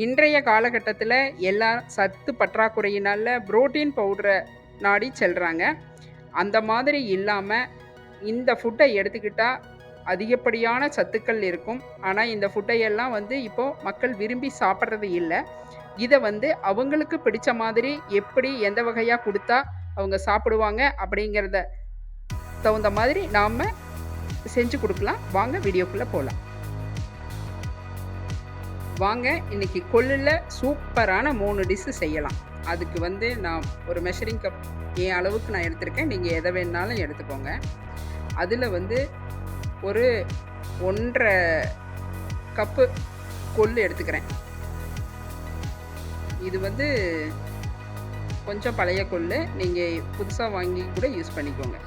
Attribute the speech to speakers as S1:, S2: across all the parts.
S1: இன்றைய காலகட்டத்தில் எல்லா சத்து பற்றாக்குறையினால புரோட்டீன் பவுடரை நாடி செல்கிறாங்க. அந்த மாதிரி இல்லாமல் இந்த ஃபுட்டை எடுத்துக்கிட்டால் அதிகப்படியான சத்துக்கள் இருக்கும். ஆனால் இந்த ஃபுட்டை எல்லாம் இப்போது மக்கள் விரும்பி சாப்பிட்றது இல்லை. இதை அவங்களுக்கு பிடிச்ச மாதிரி எப்படி எந்த வகையாக கொடுத்தா அவங்க சாப்பிடுவாங்க அப்படிங்கிறத தகுந்த மாதிரி நாம் செஞ்சு கொடுக்கலாம். வாங்க வீடியோக்குள்ளே போகலாம். வாங்க இன்னைக்கு கொள்ளில் சூப்பரான 3 டிஷ்ஷு செய்யலாம். அதுக்கு நான் ஒரு மெஷரிங் கப் என் அளவுக்கு நான் எடுத்திருக்கேன். நீங்கள் எதை வேணாலும் எடுத்துக்கோங்க. அதில் ஒரு 1.5 கப்பு கொள்ளு எடுத்துக்கிறேன். இது கொஞ்சம் பழைய கொள்ளு, நீங்கள் புதுசாக வாங்கி கூட யூஸ் பண்ணிக்கோங்க.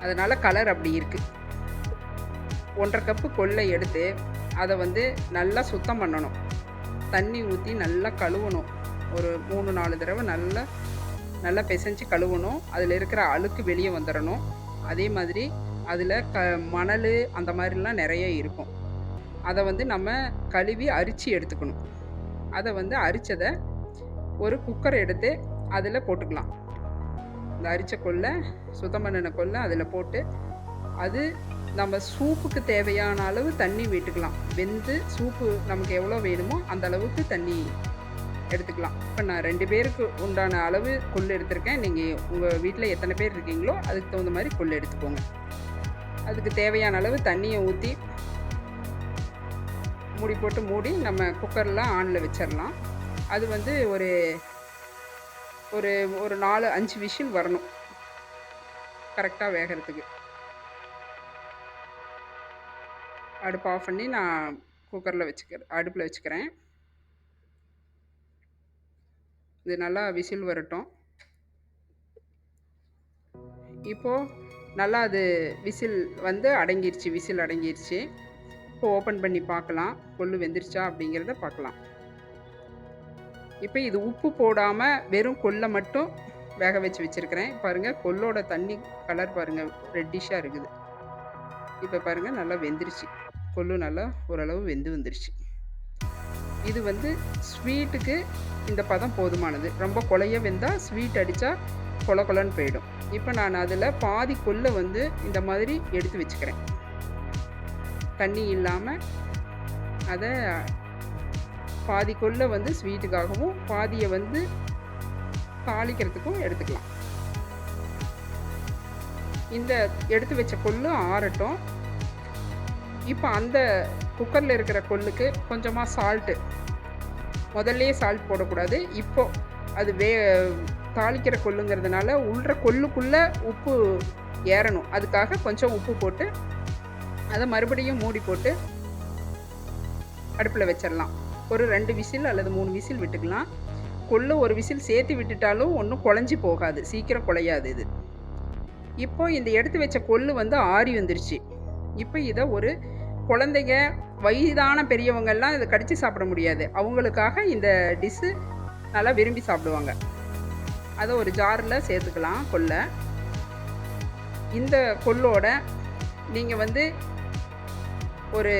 S1: அதனால் கலர் அப்படி இருக்குது. 1.5 கப்பு கொள்ளை எடுத்து அதை நல்லா சுத்தம் பண்ணணும். தண்ணி ஊற்றி நல்லா கழுவணும். ஒரு 3-4 தடவை நல்லா பிசைஞ்சு கழுவணும். அதில் இருக்கிற அழுக்கு வெளியே வந்துடணும். அதே மாதிரி அதில் மணல் அந்த மாதிரிலாம் நிறைய இருக்கும். அதை நம்ம கழுவி அரிச்சு எடுத்துக்கணும். அதை அரிச்சதை ஒரு குக்கர் எடுத்து அதில் போட்டுக்கலாம். இந்த அரிச்ச கொள்ளை, சுத்தம் பண்ணின கொள்ளை அதில் போட்டு அது நம்ம சூப்புக்கு தேவையான அளவு தண்ணி விட்டுக்கலாம். வெந்து சூப்பு நமக்கு எவ்வளோ வேணுமோ அந்த அளவுக்கு தண்ணி எடுத்துக்கலாம். இப்போ நான் 2 பேருக்கு உண்டான அளவு கொள்ளு எடுத்திருக்கேன். நீங்கள் உங்கள் வீட்டில் எத்தனை பேர் இருக்கீங்களோ அதுக்கு தகுந்த மாதிரி கொள்ளு எடுத்துக்கோங்க. அதுக்கு தேவையான அளவு தண்ணியை ஊற்றி மூடி போட்டு மூடி நம்ம குக்கரில் ஆனில் வச்சிடலாம். அது ஒரு ஒரு 4-5 விசில் வரணும் கரெக்டாக வேகிறதுக்கு. அடுப்பு ஆஃப் பண்ணி நான் அடுப்பில் வச்சுக்கிறேன். இது நல்லா விசில் வரட்டும். இப்போது நல்லா அது விசில் அடங்கிருச்சு. விசில் அடங்கிருச்சு. இப்போ ஓப்பன் பண்ணி பார்க்கலாம், கொள்ளு வெந்துருச்சா அப்படிங்கிறத பார்க்கலாம். இப்போ இது உப்பு போடாமல் வெறும் கொள்ளை மட்டும் வேக வச்சு வச்சுருக்கிறேன். பாருங்கள், கொள்ளோட தண்ணி கலர் பாருங்கள், ரெட்டிஷாக இருக்குது. இப்போ பாருங்கள், நல்லா வெந்துருச்சு. கொள்ளு நல்லா ஓரளவு வெந்து வந்துருச்சு. இது ஸ்வீட்டுக்கு இந்த பதம் போதுமானது. ரொம்ப கொலைய வெந்தால் ஸ்வீட் அடித்தா கொலன்னு போயிடும். இப்போ நான் அதில் பாதி கொள்ளை இந்த மாதிரி எடுத்து வச்சுக்கிறேன். தண்ணி இல்லாமல் அதை பாதி கொள்ளை ஸ்வீட்டுக்காகவும் பாதியை தாளிக்கிறதுக்கும் எடுத்துக்கலாம். இந்த எடுத்து வச்ச கொள்ளு ஆறட்டும். இப்போ அந்த குக்கரில் இருக்கிற கொள்ளுக்கு கொஞ்சமாக சால்ட்டு, முதல்லையே சால்ட் போடக்கூடாது. இப்போ அது தாளிக்கிற கொள்ளுங்கிறதுனால உள்ள கொள்ளுக்குள்ளே உப்பு ஏறணும். அதுக்காக கொஞ்சம் உப்பு போட்டு அதை மறுபடியும் மூடி போட்டு அடுப்பில் வச்சிடலாம். ஒரு 2 விசில் அல்லது 3 விசில் விட்டுக்கலாம். கொள்ளு ஒரு விசில் சேர்த்து விட்டுட்டாலும் ஒன்றும் குழஞ்சி போகாது, சீக்கிரம் குழையாது இது. இப்போ இந்த எடுத்து வச்ச கொள்ளு ஆறி வந்துருச்சு. இப்போ இதை ஒரு குழந்தைங்க, வயதான பெரியவங்கள்லாம் இதை கடித்து சாப்பிட முடியாது. அவங்களுக்காக இந்த டிஷ்ஷு நல்லா விரும்பி சாப்பிடுவாங்க. அதை ஒரு ஜாரில் சேர்த்துக்கலாம் கொள்ளை. இந்த கொள்ளோட நீங்கள் ஒரு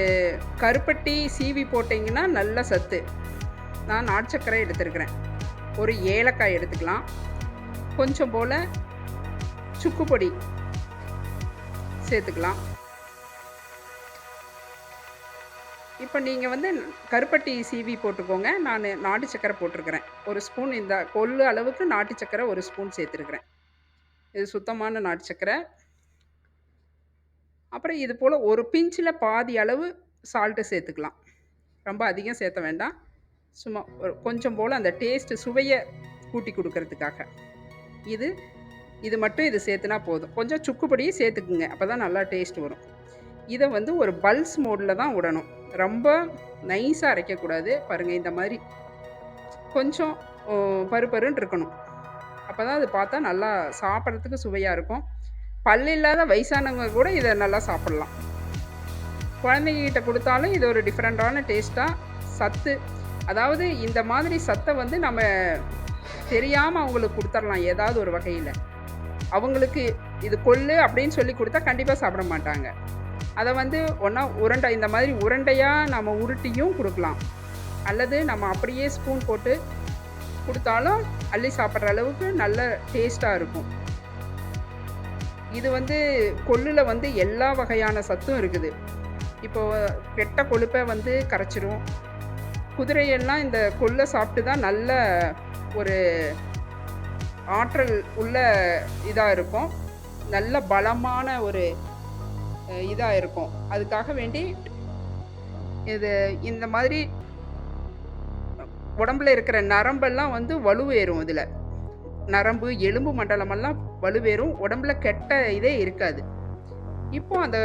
S1: கருப்பட்டி சீவி போட்டிங்கன்னா நல்ல சத்து. நான் நாட்டு சர்க்கரை எடுத்துருக்கிறேன். ஒரு ஏலக்காய் எடுத்துக்கலாம். கொஞ்சம் போல் சுக்கு பொடி சேர்த்துக்கலாம். இப்போ நீங்கள் கருப்பட்டி சீவி போட்டுக்கோங்க. நான் நாட்டு சர்க்கரை போட்டிருக்கிறேன். ஒரு ஸ்பூன், இந்த கொள்ளு அளவுக்கு நாட்டு சர்க்கரை ஒரு ஸ்பூன் சேர்த்துருக்கிறேன். இது சுத்தமான நாட்டு சர்க்கரை. அப்புறம் இது போல் ஒரு பிஞ்சில் பாதி அளவு சால்ட்டு சேர்த்துக்கலாம். ரொம்ப அதிகம் சேர்த்த வேண்டாம். சும்மா ஒரு கொஞ்சம் போல் அந்த டேஸ்ட்டு, சுவையை கூட்டி கொடுக்கறதுக்காக இது மட்டும் இது சேர்த்துனா போதும். கொஞ்சம் சுக்கு பொடியும் சேர்த்துக்குங்க, அப்போ தான் நல்லா டேஸ்ட் வரும். இதை ஒரு பல்ஸ் மோடில் தான் விடணும். ரொம்ப நைஸாக அரைக்கக்கூடாது. பாருங்கள், இந்த மாதிரி கொஞ்சம் பருன்னு இருக்கணும். அப்போ தான் அது பார்த்தா நல்லா சாப்பிட்றதுக்கு சுவையாக இருக்கும். பல் இல்லாத வயசானவங்க கூட இதை நல்லா சாப்பிட்லாம். குழந்தைங்கிட்ட கொடுத்தாலும் இது ஒரு டிஃப்ரெண்ட்டான டேஸ்ட்டாக சத்து. அதாவது இந்த மாதிரி சத்தை நம்ம தெரியாமல் அவங்களுக்கு கொடுத்துடலாம் ஏதாவது ஒரு வகையில். அவங்களுக்கு இது கொள்ளு அப்படின்னு சொல்லி கொடுத்தா கண்டிப்பாக சாப்பிட மாட்டாங்க. அதை வந்து ஒன்றா உருண்டை இந்த மாதிரி உருண்டையாக நம்ம உருட்டியும் கொடுக்கலாம். அல்லது நம்ம அப்படியே ஸ்பூன் போட்டு கொடுத்தாலும் அள்ளி சாப்பிட்ற அளவுக்கு நல்ல டேஸ்ட்டாக இருக்கும். இது வந்து கொள்ளில் வந்து எல்லா வகையான சத்தும் இருக்குது. இப்போது கெட்ட கொழுப்பை வந்து கரைச்சிரும். குதிரையெல்லாம் இந்த கொள்ளை சாப்பிட்டு தான் நல்ல ஒரு ஆற்றல் உள்ள இதாக இருக்கும். நல்ல பலமான ஒரு இதாக இருக்கும். அதுக்காக வேண்டி இது இந்த மாதிரி உடம்புல இருக்கிற நரம்பெல்லாம் வந்து வலுவேறும். இதில் நரம்பு எலும்பு மண்டலமெல்லாம் வலுவேறும். உடம்புல கெட்ட இதே இருக்காது. இப்போ அந்த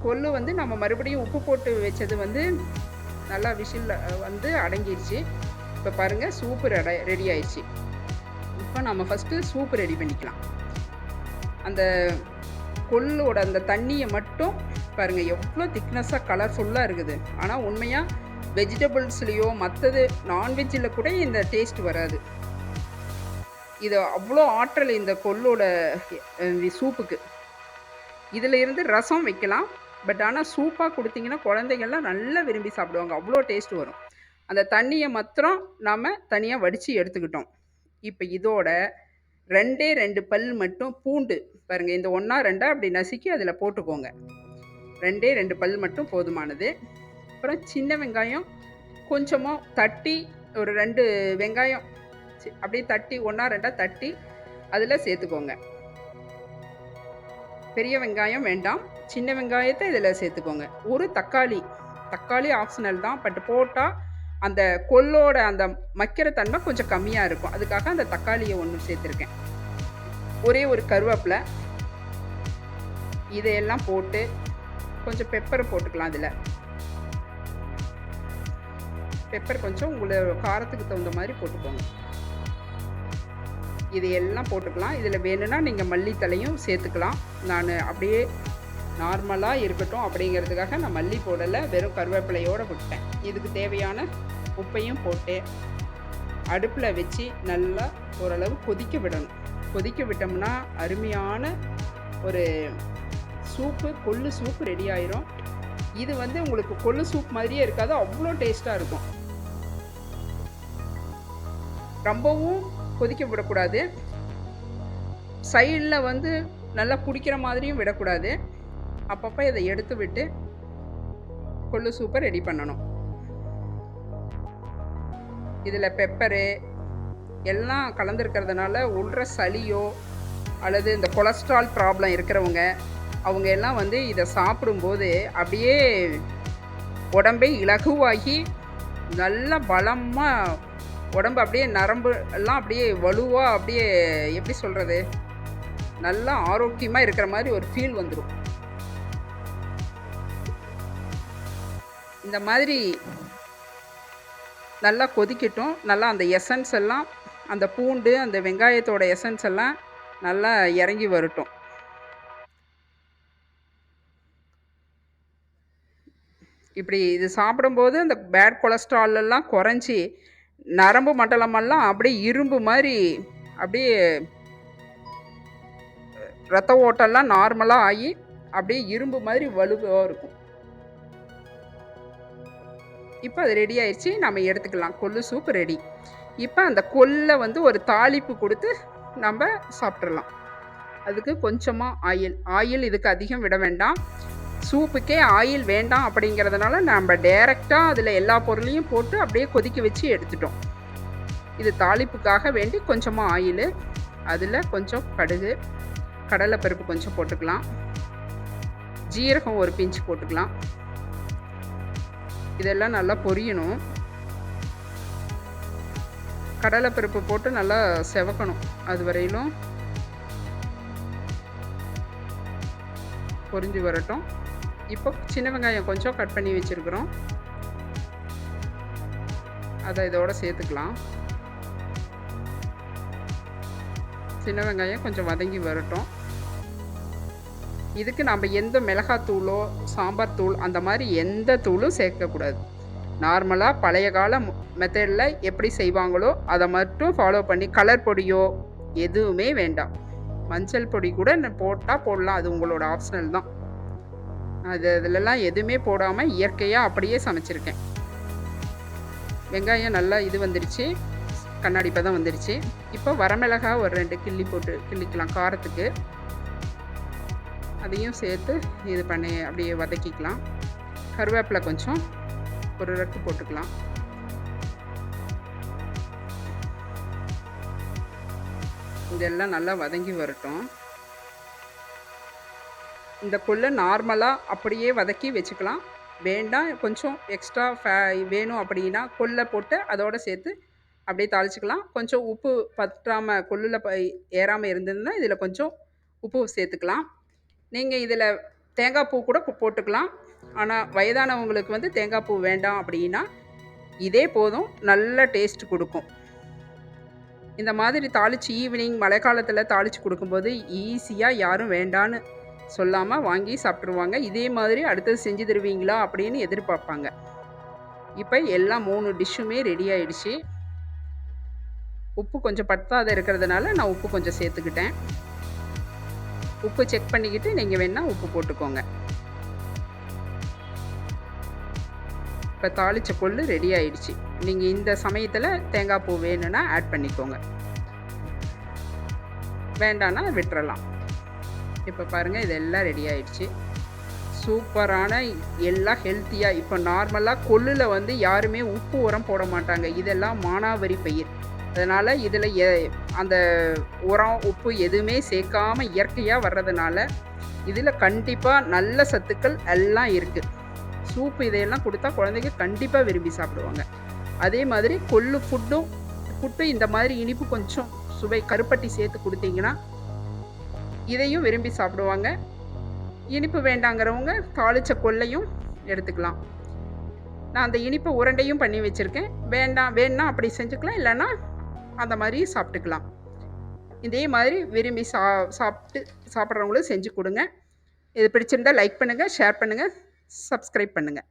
S1: கொள்ளு வந்து நம்ம மறுபடியும் உப்பு போட்டு வச்சது வந்து நல்லா விசில் வந்து அடங்கிடுச்சு. இப்போ பாருங்கள் சூப்பு ரெடி ஆயிடுச்சு. இப்போ நம்ம ஃபஸ்ட்டு சூப்பு ரெடி பண்ணிக்கலாம். அந்த கொள்ளோட அந்த தண்ணியை மட்டும் பாருங்கள் எவ்வளோ திக்னஸாக கலர்ஃபுல்லாக இருக்குது. ஆனால் உண்மையாக வெஜிடபிள்ஸ்லேயோ மற்றது நான்வெஜ்ஜில் கூட இந்த டேஸ்ட் வராது. இது அவ்வளோ ஆற்றல் இந்த கொள்ளோட சூப்புக்கு. இதில் இருந்து ரசம் வைக்கலாம். பட் ஆனால் சூப்பாக கொடுத்தீங்கன்னா குழந்தைங்கள்லாம் நல்லா விரும்பி சாப்பிடுவாங்க. அவ்வளோ டேஸ்ட் வரும். அந்த தண்ணியை மாத்திரம் நாம் தனியாக வடித்து எடுத்துக்கிட்டோம். இப்போ இதோட 2 பல் மட்டும் பூண்டு பாருங்கள், இந்த 1 2 அப்படி நசுக்கி அதில் போட்டுக்கோங்க. 2 பல் மட்டும் போதுமானது. அப்புறம் சின்ன வெங்காயம் கொஞ்சமாக தட்டி ஒரு 2 வெங்காயம் அப்படியே தட்டி 1 2 தட்டி அதில் சேர்த்துக்கோங்க. பெரிய வெங்காயம் வேண்டாம், சின்ன வெங்காயத்தை இதில் சேர்த்துக்கோங்க. ஒரு தக்காளி ஆப்ஷனல் தான். பட் போட்டால் அந்த கொள்ளோட அந்த மக்கிற தன்மை கொஞ்சம் கம்மியாக இருக்கும். அதுக்காக அந்த தக்காளியை ஒன்று சேர்த்துருக்கேன். ஒரே ஒரு கருவேப்பிலை, இதையெல்லாம் போட்டு கொஞ்சம் பெப்பர் போட்டுக்கலாம். இதில் பெப்பர் கொஞ்சம் உங்களோட காரத்துக்கு தகுந்த மாதிரி போட்டுக்கோங்க. இதையெல்லாம் போட்டுக்கலாம். இதில் வேணும்னா நீங்கள் மல்லித்தலையும் சேர்த்துக்கலாம். நான் அப்படியே நார்மலாக இருக்கட்டும் அப்படிங்கிறதுக்காக நான் மல்லி போடலை, வெறும் கருவேப்பிலையோடு விட்டேன். இதுக்கு தேவையான உப்பையும் போட்டு அடுப்பில் வச்சு நல்லா ஓரளவு கொதிக்க விடணும். கொதிக்க விட்டோம்னா அருமையான ஒரு சூப்பு, கொள்ளு சூப்பு ரெடி ஆயிரும். இது வந்து உங்களுக்கு கொள்ளு சூப் மாதிரியே இருக்காது, அவ்வளோ டேஸ்ட்டாக இருக்கும். ரொம்பவும் கொதிக்க விடக்கூடாது, சைடில் வந்து நல்லா குடிக்கிற மாதிரியும் விடக்கூடாது. அப்பப்போ இதை எடுத்து விட்டு கொள்ளு சூப்பை ரெடி பண்ணணும். இதில் பெப்பரு எல்லாம் கலந்துருக்கிறதுனால உள்ற சளியோ அல்லது இந்த கொலஸ்ட்ரால் ப்ராப்ளம் இருக்கிறவங்க அவங்க எல்லாம் வந்து இதை சாப்பிடும்போது அப்படியே உடம்பை இலகுவாகி நல்ல பலமாக உடம்பு அப்படியே நரம்பு எல்லாம் அப்படியே வலுவாக அப்படியே எப்படி சொல்கிறது, நல்லா ஆரோக்கியமாக இருக்கிற மாதிரி ஒரு ஃபீல் வந்துடும். இந்த மாதிரி நல்லா கொதிக்கட்டும். நல்லா அந்த எசன்ஸ் எல்லாம், அந்த பூண்டு அந்த வெங்காயத்தோட எசன்ஸ் எல்லாம் நல்லா இறங்கி வரட்டும். இப்படி இது சாப்பிடும்போது அந்த பேட் கொலஸ்ட்ரால் எல்லாம் குறைஞ்சி நரம்பு மண்டலமெல்லாம் அப்படியே இரும்பு மாதிரி அப்படியே ரத்த ஓட்டெல்லாம் நார்மலாக ஆகி அப்படியே இரும்பு மாதிரி வலுவாக இருக்கும். இப்போ அது ரெடி ஆயிடுச்சு, நம்ம எடுத்துக்கலாம். கொள்ளு சூப் ரெடி. இப்போ அந்த கொல்லை வந்து ஒரு தாளிப்பு கொடுத்து நம்ம சாப்பிட்றலாம். அதுக்கு கொஞ்சமாக ஆயில் இதுக்கு அதிகம் விட வேண்டாம். சூப்புக்கே ஆயில் வேண்டாம் அப்படிங்கிறதுனால நம்ம டைரெக்டாக அதில் எல்லா பொருளையும் போட்டு அப்படியே கொதிக்க வச்சு எடுத்துட்டோம். இது தாளிப்புக்காக வேண்டி கொஞ்சமாக ஆயில், அதில் கொஞ்சம் கடுகு, கடலைப்பருப்பு கொஞ்சம் போட்டுக்கலாம், ஜீரகம் ஒரு பிஞ்சு போட்டுக்கலாம். இதெல்லாம் நல்லா பொரியணும். கடலைப்பருப்பு போட்டு நல்லா செவக்கணும். அது வரையிலும் பொரிஞ்சு வரட்டும். இப்போ சின்ன வெங்காயம் கொஞ்சம் கட் பண்ணி வச்சுருக்குறோம், அதை இதோட சேர்த்துக்கலாம். சின்ன வெங்காயம் கொஞ்சம் வதங்கி வரட்டும். இதுக்கு நம்ம எந்த மிளகாத்தூளோ சாம்பார் தூள் அந்த மாதிரி எந்த தூளும் சேர்க்கக்கூடாது. நார்மலாக பழைய கால மெத்தடில் எப்படி செய்வாங்களோ அதை மட்டும் ஃபாலோ பண்ணி, கலர் பொடியோ எதுவுமே வேண்டாம். மஞ்சள் பொடி கூட போட்டால் போடலாம், அது உங்களோட ஆப்ஷனல் தான். அதிலலாம் எதுவுமே போடாமல் இயற்கையாக அப்படியே சமைச்சிருக்கேன். வெங்காயம் நல்லா இது வந்துருச்சு, கண்ணாடி பதம் வந்துருச்சு. இப்போ வரமிளகா ஒரு 2 கிள்ளி போட்டு கிள்ளிக்கலாம் காரத்துக்கு. அதையும் சேர்த்து இது பண்ணி அப்படியே வதக்கிக்கலாம். கருவேப்பிலை கொஞ்சம் ஒரு ரெட்டு போட்டுக்கலாம். இதெல்லாம் நல்லா வதங்கி வரட்டும். இந்த கொள்ளை நார்மலாக அப்படியே வதக்கி வச்சுக்கலாம். வேண்டாம் கொஞ்சம் எக்ஸ்ட்ரா வேணும் அப்படின்னா கொள்ளை போட்டு அதோடு சேர்த்து அப்படியே தாளிச்சுக்கலாம். கொஞ்சம் உப்பு பற்றாமல் கொள்ளில் ஏறாமல் இருந்ததுன்னா இதில் கொஞ்சம் உப்பு சேர்த்துக்கலாம். நீங்கள் இதில் தேங்காய் பூ கூட போட்டுக்கலாம். ஆனால் வயதானவங்களுக்கு வந்து தேங்காய் பூ வேண்டாம் அப்படின்னா இதே போதும், நல்ல டேஸ்ட் கொடுக்கும். இந்த மாதிரி தாளித்து ஈவினிங் மழை காலத்தில் தாளித்து கொடுக்கும்போது ஈஸியாக யாரும் வேண்டான்னு சொல்லாமல் வாங்கி சாப்பிட்ருவாங்க. இதே மாதிரி அடுத்தது செஞ்சு தருவீங்களா அப்படின்னு எதிர்பார்ப்பாங்க. இப்போ எல்லாம் 3 டிஷ்ஷுமே ரெடி ஆயிடுச்சு. உப்பு கொஞ்சம் பத்தாத இருக்கிறதுனால நான் உப்பு கொஞ்சம் சேர்த்துக்கிட்டேன். உப்பு செக் பண்ணிக்கிட்டு நீங்கள் வேணால் உப்பு போட்டுக்கோங்க. இப்போ தாளித்த கொள்ளு ரெடி ஆயிடுச்சு. நீங்கள் இந்த சமயத்தில் தேங்காய் பூ வேணும்னா ஆட் பண்ணிக்கோங்க, வேண்டான்னா விட்டுறலாம். இப்போ பாருங்கள் இதெல்லாம் ரெடி ஆயிடுச்சு. சூப்பரான எல்லாம் ஹெல்த்தியாக. இப்போ நார்மலாக கொள்ளில் வந்து யாருமே உப்பு உரம் போட மாட்டாங்க. இதெல்லாம் மானாவரி பயிர். அதனால் இதில் அந்த உரம் உப்பு எதுவுமே சேர்க்காம இயற்கையாக வர்றதுனால இதில் கண்டிப்பாக நல்ல சத்துக்கள் எல்லாம் இருக்குது. சூப்பு இதையெல்லாம் கொடுத்தா குழந்தைங்க கண்டிப்பாக விரும்பி சாப்பிடுவாங்க. அதே மாதிரி கொள்ளு புட்டு இந்த மாதிரி இனிப்பு கொஞ்சம் சுவை கருப்பட்டி சேர்த்து கொடுத்தீங்கன்னா இதையும் விரும்பி சாப்பிடுவாங்க. இனிப்பு வேண்டாங்கிறவங்க தாளித்த கொள்ளையும் எடுத்துக்கலாம். நான் அந்த இனிப்பு உருண்டையும் பண்ணி வச்சுருக்கேன். வேணா அப்படி செஞ்சுக்கலாம், இல்லைன்னா அந்த மாதிரி சாப்பிட்டுக்கலாம். இதே மாதிரி விரும்பி சாப்பிட்றவங்களும் செஞ்சு கொடுங்க. இது பிடிச்சிருந்தால் லைக் பண்ணுங்கள், ஷேர் பண்ணுங்கள், சப்ஸ்கிரைப் பண்ணுங்கள்.